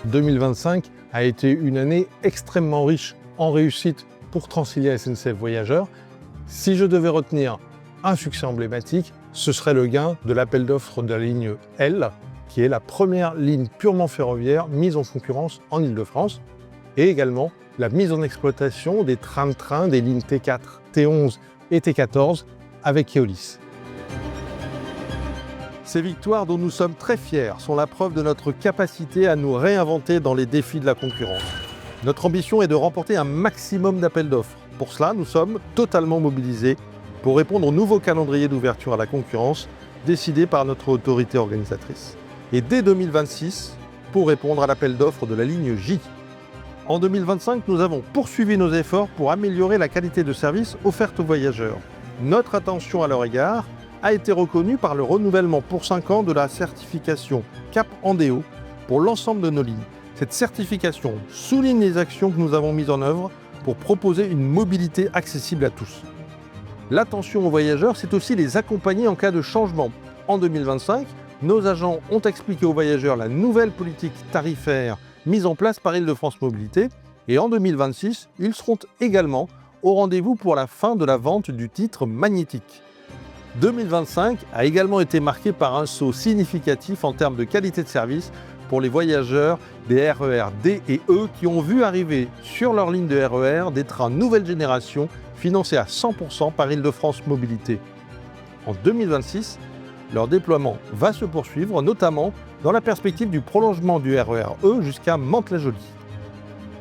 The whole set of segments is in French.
2025 a été une année extrêmement riche en réussite pour Transilien SNCF Voyageurs. Si je devais retenir un succès emblématique, ce serait le gain de l'appel d'offres de la ligne L, qui est la première ligne purement ferroviaire mise en concurrence en Île-de-France, et également la mise en exploitation des trains des lignes T4, T11 et T14 avec Keolis. Ces victoires dont nous sommes très fiers sont la preuve de notre capacité à nous réinventer dans les défis de la concurrence. Notre ambition est de remporter un maximum d'appels d'offres. Pour cela, nous sommes totalement mobilisés pour répondre au nouveau calendrier d'ouverture à la concurrence décidé par notre autorité organisatrice. Et dès 2026, pour répondre à l'appel d'offres de la ligne J. En 2025, nous avons poursuivi nos efforts pour améliorer la qualité de service offerte aux voyageurs. Notre attention à leur égard a été reconnue par le renouvellement pour 5 ans de la certification CAP Andéo pour l'ensemble de nos lignes. Cette certification souligne les actions que nous avons mises en œuvre pour proposer une mobilité accessible à tous. L'attention aux voyageurs, c'est aussi les accompagner en cas de changement. En 2025, nos agents ont expliqué aux voyageurs la nouvelle politique tarifaire mise en place par Île-de-France Mobilité. Et en 2026, ils seront également au rendez-vous pour la fin de la vente du titre magnétique. 2025 a également été marqué par un saut significatif en termes de qualité de service pour les voyageurs des RER D et E qui ont vu arriver sur leur ligne de RER des trains nouvelle génération financés à 100% par Île-de-France Mobilité. En 2026, leur déploiement va se poursuivre, notamment dans la perspective du prolongement du RER E jusqu'à Mantes-la-Jolie.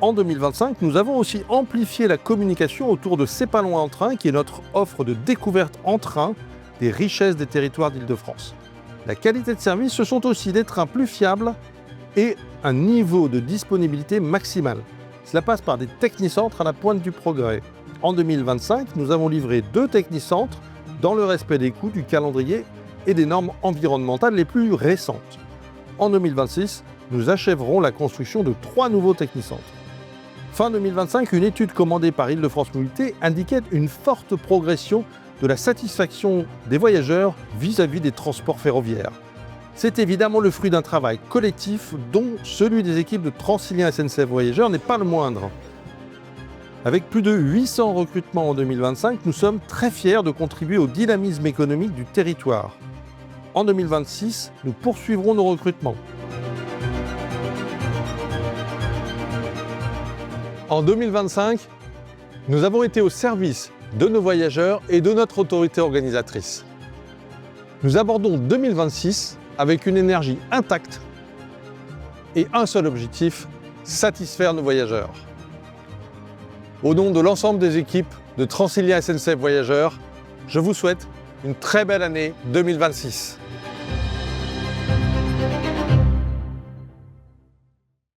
En 2025, nous avons aussi amplifié la communication autour de C'est pas loin en train, qui est notre offre de découverte en train des richesses des territoires d'Île-de-France. La qualité de service, ce sont aussi des trains plus fiables et un niveau de disponibilité maximal. Cela passe par des technicentres à la pointe du progrès. En 2025, nous avons livré 2 technicentres dans le respect des coûts, du calendrier et des normes environnementales les plus récentes. En 2026, nous achèverons la construction de 3 nouveaux technicentres. Fin 2025, une étude commandée par Île-de-France Mobilité indiquait une forte progression de la satisfaction des voyageurs vis-à-vis des transports ferroviaires. C'est évidemment le fruit d'un travail collectif dont celui des équipes de Transilien SNCF Voyageurs n'est pas le moindre. Avec plus de 800 recrutements en 2025, nous sommes très fiers de contribuer au dynamisme économique du territoire. En 2026, nous poursuivrons nos recrutements. En 2025, nous avons été au service de nos voyageurs et de notre autorité organisatrice. Nous abordons 2026 avec une énergie intacte et un seul objectif, satisfaire nos voyageurs. Au nom de l'ensemble des équipes de Transilien SNCF Voyageurs, je vous souhaite une très belle année 2026.